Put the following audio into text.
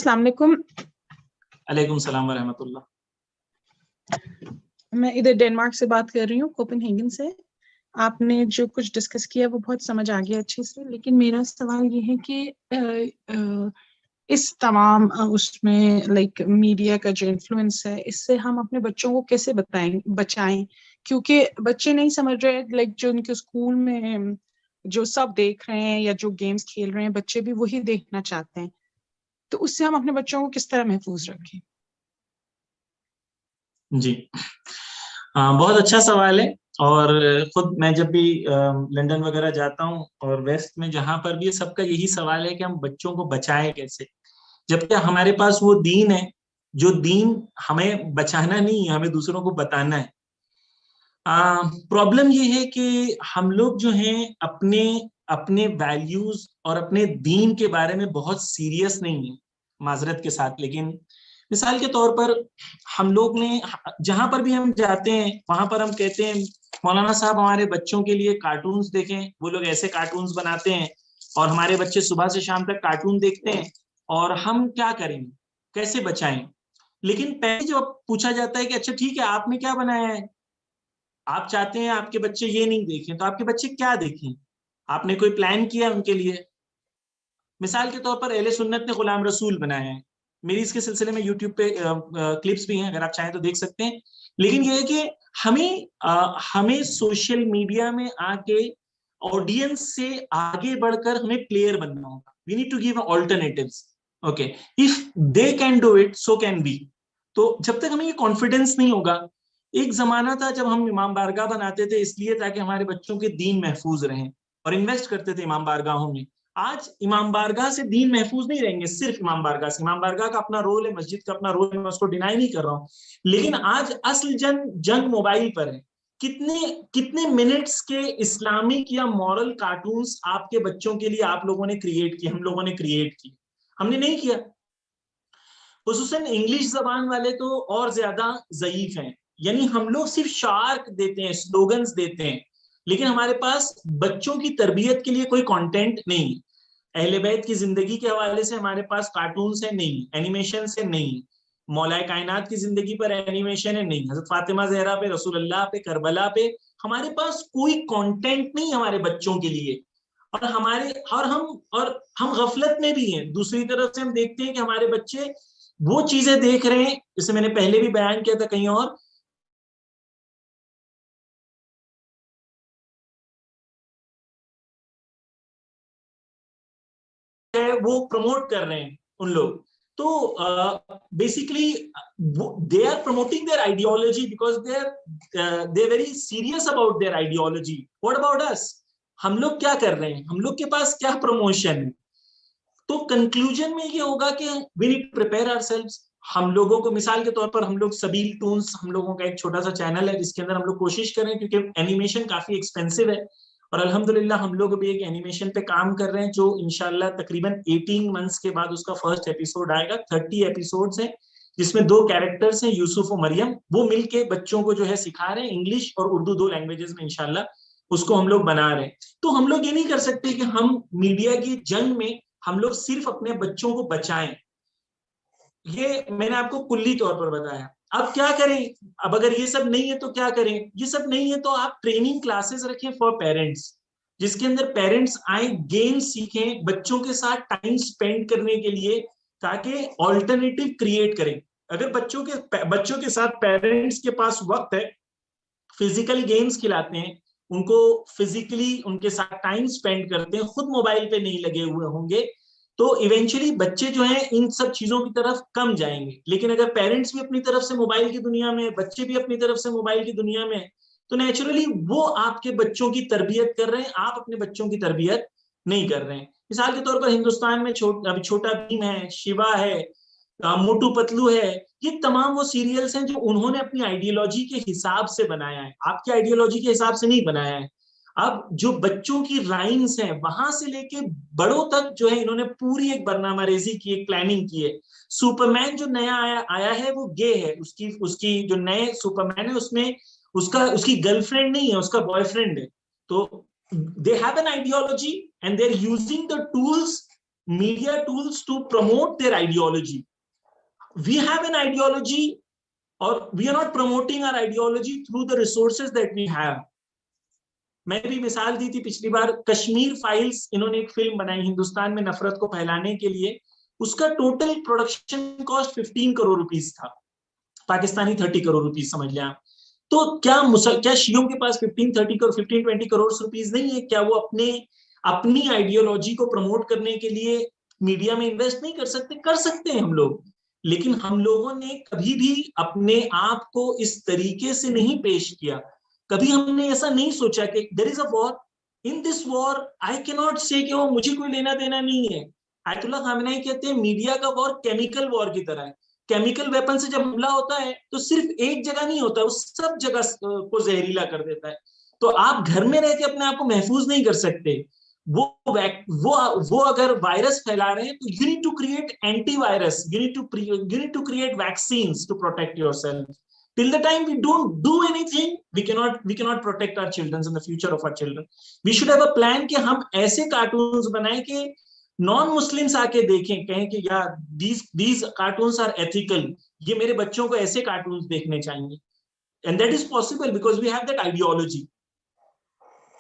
अस्सलाम वालेकुम। अलैकुम सलाम व रहमतुल्लाह। मैं इधर डेनमार्क से बात कर रही हूँ, कोपेनहेगन से। आपने जो कुछ डिस्कस किया वो बहुत समझ आ गया अच्छे से, लेकिन मेरा सवाल ये है कि इस तमाम उसमें लाइक मीडिया का जो इन्फ्लुएंस है, इससे हम अपने बच्चों को कैसे बचाएं, क्योंकि बच्चे नहीं समझ रहे, लाइक जो उनके स्कूल में जो सब देख रहे हैं या जो गेम्स खेल रहे हैं, बच्चे भी वही देखना चाहते हैं। तो उससे हम अपने बच्चों को किस तरह महफूज रखें? जी, बहुत अच्छा सवाल है। और खुद मैं जब भी लंदन वगैरह जाता हूँ और वेस्ट में जहां पर भी, सबका यही सवाल है कि हम बच्चों को बचाएं कैसे, जबकि हमारे पास वो दीन है जो दीन हमें बचाना नहीं है, हमें दूसरों को बताना है। प्रॉब्लम ये है कि हम लोग जो हैं अपने अपने वैल्यूज और अपने दीन के बारे में बहुत सीरियस नहीं है, माजरत के साथ। लेकिन मिसाल के तौर पर हम लोग ने, जहां पर भी हम जाते हैं वहां पर हम कहते हैं मौलाना साहब हमारे बच्चों के लिए कार्टून्स देखें, वो लोग ऐसे कार्टून्स बनाते हैं और हमारे बच्चे सुबह से शाम तक कार्टून देखते हैं, और हम क्या करें, कैसे बचाएं। लेकिन पहले जब पूछा जाता है कि अच्छा ठीक है आपने क्या बनाया है, आप चाहते हैं आपके बच्चे ये नहीं देखें, तो आपके बच्चे क्या देखें, आपने कोई प्लान किया उनके लिए। मिसाल के तौर पर अहले सुन्नत ने गुलाम रसूल बनाया है, मेरी इसके सिलसिले में यूट्यूब पे क्लिप्स भी हैं, अगर आप चाहें तो देख सकते हैं। लेकिन यह है कि हमें सोशल मीडिया में आके ऑडियंस से आगे बढ़कर हमें प्लेयर बनना होगा। We need to give alternatives. Okay, if they can do it so can we. तो जब तक हमें ये कॉन्फिडेंस नहीं होगा, एक जमाना था जब हम इमाम बारगाह बनाते थे इसलिए ताकि हमारे बच्चों के दीन महफूज रहें, और इन्वेस्ट करते थे इमाम बारगाहों में। आज इमाम बारगाह से दीन महफूज नहीं रहेंगे, सिर्फ इमाम बारगाह से। इमाम बारगाह का अपना रोल है, मस्जिद का अपना रोल है, मैं उसको डिनाई नहीं कर रहा हूँ। लेकिन आज असल जंग मोबाइल पर है। कितने कितने मिनट्स के इस्लामिक या मॉरल कार्टून्स आपके बच्चों के लिए आप लोगों ने क्रिएट किए, हम लोगों ने क्रिएट किए? हमने नहीं किया। खुसूसन इंग्लिश जबान वाले तो और ज्यादा ज़ईफ हैं, यानी हम लोग सिर्फ शार्क देते हैं, स्लोगन्स देते हैं, लेकिन हमारे पास बच्चों की तरबियत के लिए कोई कंटेंट नहीं। अहले बैत की जिंदगी के हवाले से हमारे पास कार्टून है नहीं, एनिमेशन है नहीं, मौलाए कायनात की जिंदगी पर एनिमेशन है नहीं, हजरत फातिमा जहरा पे, रसूल अल्लाह पे, करबला पे हमारे पास कोई कंटेंट नहीं हमारे बच्चों के लिए। और हम गफलत में भी हैं। दूसरी तरफ से हम देखते हैं कि हमारे बच्चे वो चीजें देख रहे हैं, जिसे मैंने पहले भी बयान किया था कहीं और, वो प्रमोट कर रहे हैं उन लोग। तो basically they are promoting their ideology because they very serious about their ideology. What about us? हम लोग क्या कर रहे हैं, हम लोग के पास क्या प्रमोशन है? तो कंक्लूजन में ये होगा कि वी नीड प्रिपेयर आवरसेल्व्स। हम लोगों को, मिसाल के तौर पर हम लोग सबील टून्स, हम लोगों का एक छोटा सा चैनल है जिसके अंदर हम लोग कोशिश करें, क्योंकि एनिमेशन काफी एक्सपेंसिव है, और अल्हम्दुलिल्लाह हम लोग भी एक एनिमेशन पे काम कर रहे हैं जो इंशाल्लाह तकरीबन 18 मंथ्स के बाद उसका फर्स्ट एपिसोड आएगा। 30 एपिसोड्स हैं जिसमें 2 कैरेक्टर्स हैं, यूसुफ और मरियम। वो मिलके बच्चों को जो है सिखा रहे हैं, इंग्लिश और उर्दू 2 लैंग्वेजेस में इंशाल्लाह उसको हम लोग बना रहे हैं। तो हम लोग ये नहीं कर सकते कि हम मीडिया की जंग में हम लोग सिर्फ अपने बच्चों को बचाएं। ये मैंने आपको कुल्ली तौर पर बताया। अब क्या करें? अब अगर ये सब नहीं है तो क्या करें? ये सब नहीं है तो आप ट्रेनिंग क्लासेस रखें फॉर पेरेंट्स, जिसके अंदर पेरेंट्स आए, गेम सीखें बच्चों के साथ टाइम स्पेंड करने के लिए, ताकि ऑल्टरनेटिव क्रिएट करें। अगर बच्चों के साथ पेरेंट्स के पास वक्त है, फिजिकल गेम्स खिलाते हैं उनको, फिजिकली उनके साथ टाइम स्पेंड करते हैं, खुद मोबाइल पे नहीं लगे हुए होंगे, तो इवेंचुअली बच्चे जो हैं इन सब चीजों की तरफ कम जाएंगे। लेकिन अगर पेरेंट्स भी अपनी तरफ से मोबाइल की दुनिया में, बच्चे भी अपनी तरफ से मोबाइल की दुनिया में, तो नेचुरली वो आपके बच्चों की तरबियत कर रहे हैं, आप अपने बच्चों की तरबियत नहीं कर रहे हैं। मिसाल के तौर पर हिंदुस्तान में अभी छोटा भीम है, शिवा है, मोटू पतलू है, ये तमाम वो सीरियल्स हैं जो उन्होंने अपनी आइडियोलॉजी के हिसाब से बनाया है, आपकी आइडियोलॉजी के हिसाब से नहीं बनाया है। अब जो बच्चों की राइम्स हैं वहां से लेके बड़ों तक जो है इन्होंने पूरी एक बरनामारेजी की, एक प्लानिंग की है। सुपरमैन जो नया आया है वो गे है, उसकी उसकी जो नए सुपरमैन है उसमें उसकी गर्लफ्रेंड नहीं है, उसका बॉयफ्रेंड है। तो they have an ideology and they are using the tools media tools to promote their ideology. We have an ideology, or we are not promoting our ideology through the resources that we have. मैंने भी मिसाल दी थी पिछली बार, Kashmir files, इन्होंने एक film बनाई हिंदुस्तान में नफरत को फैलाने के लिए, उसका total production cost 15 crore rupees था, पाकिस्तानी 30 करोड़ रुपीस समझ लिया। तो क्या शियों के पास 15-20 करोड़ रुपीस नहीं है? क्या वो अपनी आइडियोलॉजी को प्रमोट करने के लिए मीडिया में इन्वेस्ट नहीं कर सकते? कर सकते हैं हम लोग, लेकिन हम लोगों ने कभी भी अपने आप को इस तरीके से नहीं पेश किया। कभी हमने ऐसा नहीं सोचा कि there is a war, in this war I can not say कि वो मुझे कोई लेना देना नहीं है। आयतुल्लाह खामेनी कहते हैं मीडिया का वॉर केमिकल वॉर की तरह है। केमिकल वेपन से जब हमला होता है तो सिर्फ एक जगह नहीं होता, वो सब जगह को जहरीला कर देता है। तो आप घर में रह के अपने आप को महफूज नहीं कर सकते। वो अगर वायरस फैला रहे हैं तो you need to create antivirus, you need to create vaccines to protect yourself. Till the time we don't do anything, we cannot protect our children and the future of our children. We should have a plan कि हम ऐसे cartoons बनाएं कि non Muslims आके देखें, कहें कि यार these cartoons are ethical, ये मेरे बच्चों को ऐसे कार्टून्स देखने चाहिए। And that is possible because we have that ideology.